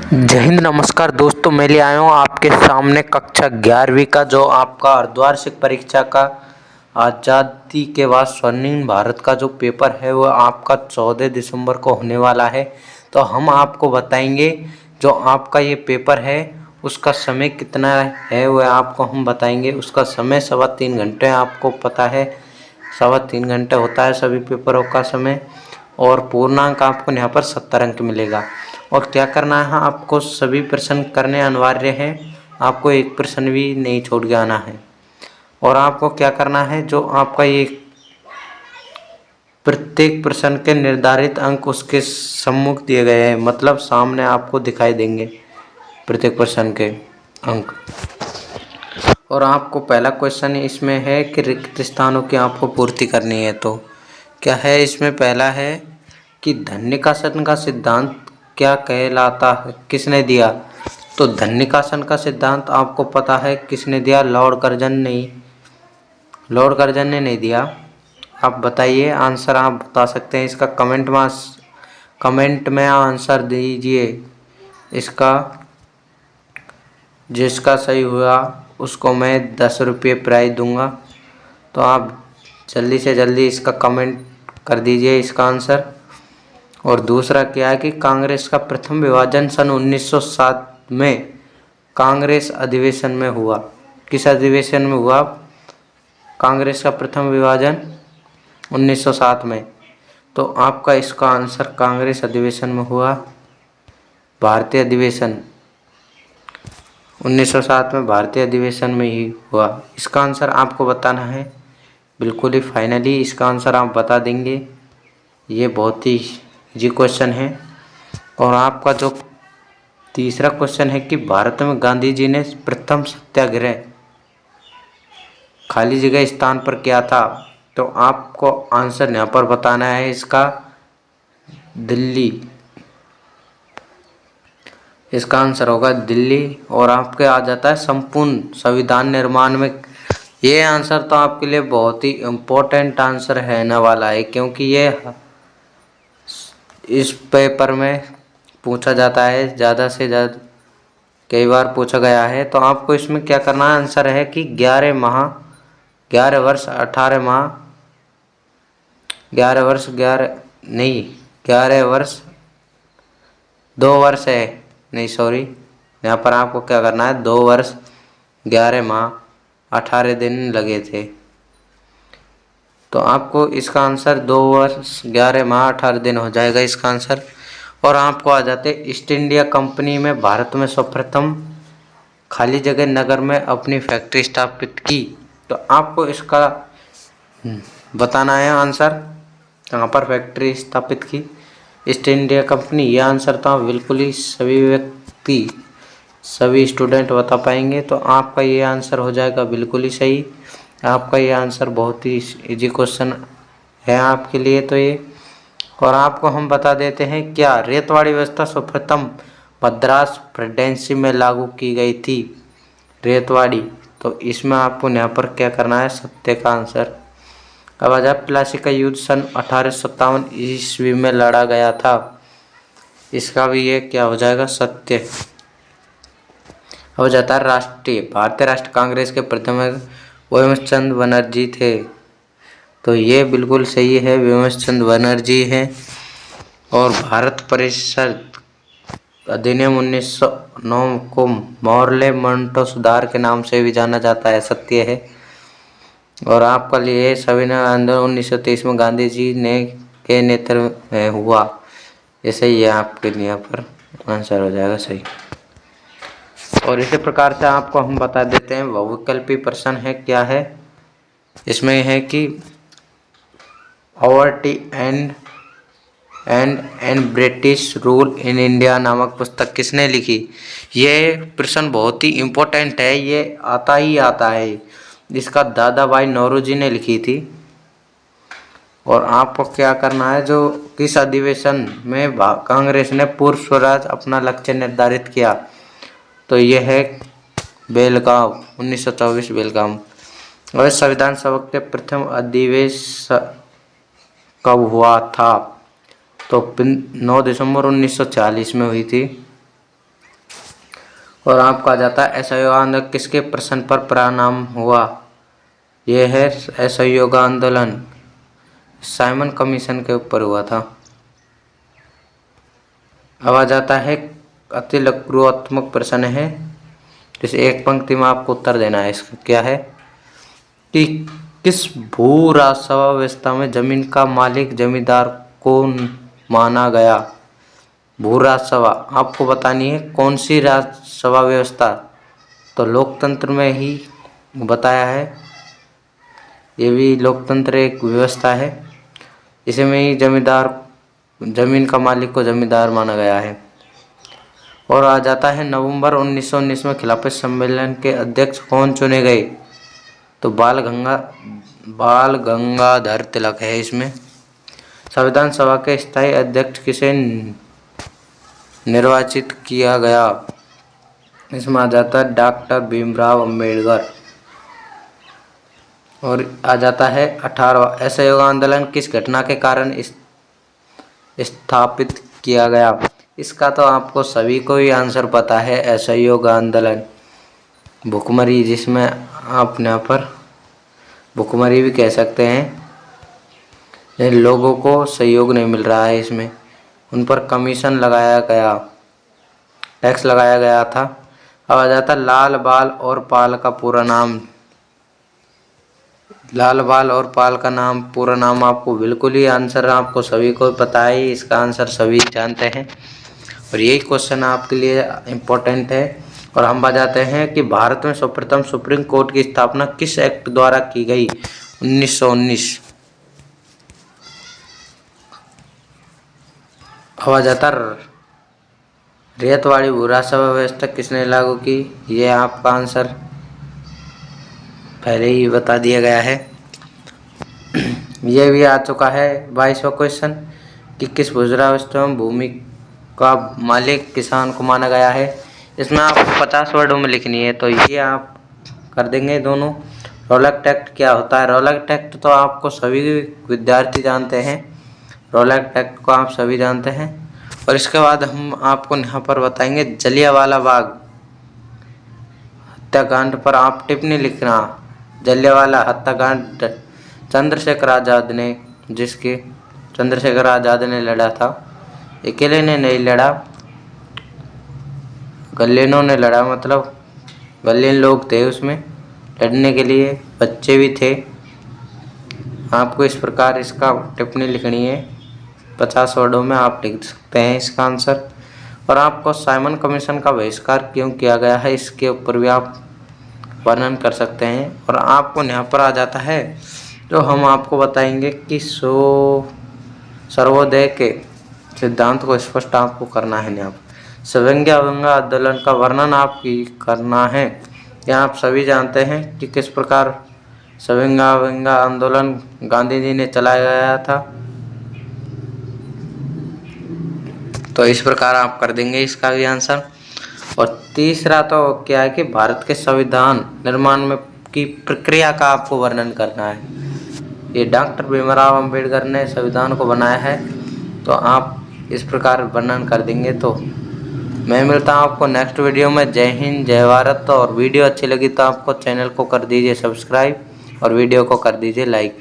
जय हिंद। नमस्कार दोस्तों, मैं ले आया हूँ आपके सामने कक्षा 11वीं का जो आपका अर्धवार्षिक परीक्षा का आज़ादी के बाद स्वर्णिम भारत का जो पेपर है वो आपका 14 दिसंबर को होने वाला है। तो हम आपको बताएंगे जो आपका ये पेपर है उसका समय कितना है वह आपको हम बताएंगे। उसका समय 3.25 घंटे आपको पता है, 3.25 घंटे होता है सभी पेपरों का समय। और पूर्णांक आपको यहाँ पर 70 अंक मिलेगा। और क्या करना है, आपको सभी प्रश्न करने अनिवार्य है, आपको एक प्रश्न भी नहीं छोड़ के आना है। और आपको क्या करना है, जो आपका ये प्रत्येक प्रश्न के निर्धारित अंक उसके सम्मुख दिए गए हैं, मतलब सामने आपको दिखाई देंगे प्रत्येक प्रश्न के अंक। और आपको पहला क्वेश्चन इसमें है कि रिक्त स्थानों की आपको पूर्ति करनी है। तो क्या है इसमें, पहला है कि धन्निकासन का सिद्धांत क्या कहलाता है, किसने दिया। तो धन्निकासन का सिद्धांत आपको पता है किसने दिया, लॉर्ड कर्जन ने नहीं दिया। आप बताइए, आंसर आप बता सकते हैं इसका, कमेंट में आंसर दीजिए इसका। जिसका सही हुआ उसको मैं 10 रुपये प्राइज दूंगा। तो आप जल्दी से जल्दी इसका कमेंट कर दीजिए इसका आंसर। और दूसरा क्या है कि कांग्रेस का प्रथम विभाजन सन 1907 में कांग्रेस अधिवेशन में हुआ। किस अधिवेशन में हुआ कांग्रेस का प्रथम विभाजन? 1907 में। तो आपका इसका आंसर कांग्रेस अधिवेशन में हुआ, भारतीय अधिवेशन 1907 में भारतीय अधिवेशन में ही हुआ। इसका आंसर आपको बताना है, बिल्कुल ही फाइनली इसका आंसर आप बता देंगे। ये बहुत ही इजी क्वेश्चन है। और आपका जो तीसरा क्वेश्चन है कि भारत में गांधी जी ने प्रथम सत्याग्रह खाली जगह स्थान पर किया था। तो आपको आंसर यहाँ पर बताना है इसका, दिल्ली। इसका आंसर होगा दिल्ली। और आपके आ जाता है संपूर्ण संविधान निर्माण में। ये आंसर तो आपके लिए बहुत ही इम्पोर्टेंट आंसर रहने वाला है, क्योंकि ये इस पेपर में पूछा जाता है, ज़्यादा से ज़्यादा कई बार पूछा गया है। तो आपको इसमें क्या करना है, आंसर है कि 11 वर्ष 18 माह 11 वर्ष 2 वर्ष है, नहीं सॉरी, यहाँ पर आपको क्या करना है, 2 वर्ष 11 माह 18 दिन लगे थे। तो आपको इसका आंसर 2 वर्ष 11 माह 18 दिन हो जाएगा इसका आंसर। और आपको आ जाते ईस्ट इंडिया कंपनी में भारत में सर्वप्रथम खाली जगह नगर में अपनी फैक्ट्री स्थापित की। तो आपको इसका बताना है आंसर, कहाँ पर फैक्ट्री स्थापित की ईस्ट इंडिया कंपनी। यह आंसर तो बिल्कुल ही सभी स्टूडेंट बता पाएंगे। तो आपका ये आंसर हो जाएगा बिल्कुल ही सही। आपका ये आंसर बहुत ही इजी क्वेश्चन है आपके लिए तो ये। और आपको हम बता देते हैं क्या रेतवाड़ी व्यवस्था सर्वप्रथम मद्रास प्रेसिडेंसी में लागू की गई थी, रेतवाड़ी। तो इसमें आपको यहाँ पर क्या करना है, सत्य का आंसर। अब आ जाए, प्लासी का युद्ध सन 1857 ईस्वी में लड़ा गया था। इसका भी ये क्या हो जाएगा, सत्य हो जाता है। भारतीय राष्ट्रीय कांग्रेस के प्रथम विमलचंद बनर्जी थे। तो ये बिल्कुल सही है, विमलचंद बनर्जी हैं। और भारत परिषद अधिनियम 1909 को मॉर्ले मंटो सुधार के नाम से भी जाना जाता है, सत्य है। और आपका लिए संविधान आंदोलन 1923 में गांधी जी ने के नेतृत्व में हुआ, ये सही है आपके लिए, यहाँ पर आंसर हो जाएगा सही। और इसी प्रकार से आपको हम बता देते हैं बहुविकल्पी प्रश्न है क्या है। इसमें है कि poverty and British rule in India नामक पुस्तक किसने लिखी। ये प्रश्न बहुत ही इम्पोर्टेंट है, ये आता ही आता है। इसका दादा भाई नौरोजी ने लिखी थी। और आपको क्या करना है, जो किस अधिवेशन में कांग्रेस ने पूर्ण स्वराज अपना लक्ष्य निर्धारित किया। तो ये है बेलगांव, 1924 बेलगांव। और संविधान सभा के प्रथम अधिवेशन कब हुआ था। तो 9 दिसंबर 1940 में हुई थी। और आपका आ जाता है असहयोग आंदोलन किसके प्रश्न पर परिणाम हुआ। यह है असहयोग आंदोलन साइमन कमीशन के ऊपर हुआ था। अब आ जाता है अति लघुत्मक प्रश्न है, जैसे एक पंक्ति में आपको उत्तर देना है। इसका क्या है कि किस भू राजस्व व्यवस्था में जमीन का मालिक जमींदार को माना गया। भू राजस्व आपको बतानी है कौन सी राजस्व व्यवस्था, तो लोकतंत्र में ही बताया है। ये भी लोकतंत्र एक व्यवस्था है, इसमें ही जमींदार जमीन का मालिक को जमींदार माना गया है। और आ जाता है नवंबर 1919 में खिलाफत सम्मेलन के अध्यक्ष कौन चुने गए, तो बाल गंगाधर तिलक है इसमें। संविधान सभा के स्थायी अध्यक्ष किसे निर्वाचित किया गया, इसमें आ जाता है डॉक्टर भीमराव अंबेडकर। और आ जाता है 18वां असहयोग आंदोलन किस घटना के कारण स्थापित किया गया। इसका तो आपको सभी को ही आंसर पता है, असहयोग आंदोलन भुखमरी, जिसमें आप यहाँ पर भुखमरी भी कह सकते हैं। लोगों को सहयोग नहीं मिल रहा है, इसमें उन पर कमीशन लगाया गया, टैक्स लगाया गया था। अब आ जाता लाल बाल और पाल का पूरा नाम। लाल बाल और पाल का नाम पूरा नाम आपको बिल्कुल ही आंसर आपको सभी को पता है, इसका आंसर सभी जानते हैं और यही क्वेश्चन आपके लिए इम्पोर्टेंट है। और हम बताते हैं कि भारत में सर्वप्रथम सुप्रीम कोर्ट की स्थापना किस एक्ट द्वारा की गई, 1919। अब आ जाता रेत वाली भू राजस्व व्यवस्था किसने लागू की, ये आपका आंसर पहले ही बता दिया गया है। यह भी आ चुका है 22वां क्वेश्चन कि किस भूजरावस्था में भूमि का मालिक किसान को माना गया है। इसमें आपको 50 वर्डों में लिखनी है, तो ये आप कर देंगे दोनों। रॉलेट एक्ट क्या होता है, रॉलेट एक्ट तो आपको सभी विद्यार्थी जानते हैं, रॉलेट एक्ट को आप सभी जानते हैं। और इसके बाद हम आपको यहाँ पर बताएंगे जलियांवाला बाग हत्याकांड पर आप टिप्पणी लिखना। जलियांवाला हत्याकांड चंद्रशेखर आज़ाद ने, जिसके चंद्रशेखर आज़ाद ने लड़ा था, अकेले ने नहीं लड़ा, गल्लेनों ने लड़ा, मतलब गल्लेन लोग थे उसमें लड़ने के लिए, बच्चे भी थे। आपको इस प्रकार इसका टिप्पणी लिखनी है, 50 वर्डों में आप लिख सकते हैं इसका आंसर। और आपको साइमन कमीशन का बहिष्कार क्यों किया गया है, इसके ऊपर भी आप वर्णन कर सकते हैं। और आपको यहाँ पर आ जाता है जो हम आपको बताएंगे कि सर्वोदय के सिद्धांत को स्पष्ट आपको करना है। यहाँ पर सविंग आंदोलन का वर्णन आप करना है। यह आप सभी जानते हैं कि किस प्रकार सविंग आंदोलन गांधी जी ने चलाया गया था, तो इस प्रकार आप कर देंगे इसका भी आंसर। और तीसरा तो क्या है कि भारत के संविधान निर्माण में की प्रक्रिया का आपको वर्णन करना है। ये डॉक्टर भीमराव अंबेडकर ने संविधान को बनाया है, तो आप इस प्रकार वर्णन कर देंगे। तो मैं मिलता हूँ आपको नेक्स्ट वीडियो में। जय हिंद, जय भारत। और वीडियो अच्छी लगी तो आपको चैनल को कर दीजिए सब्सक्राइब और वीडियो को कर दीजिए लाइक।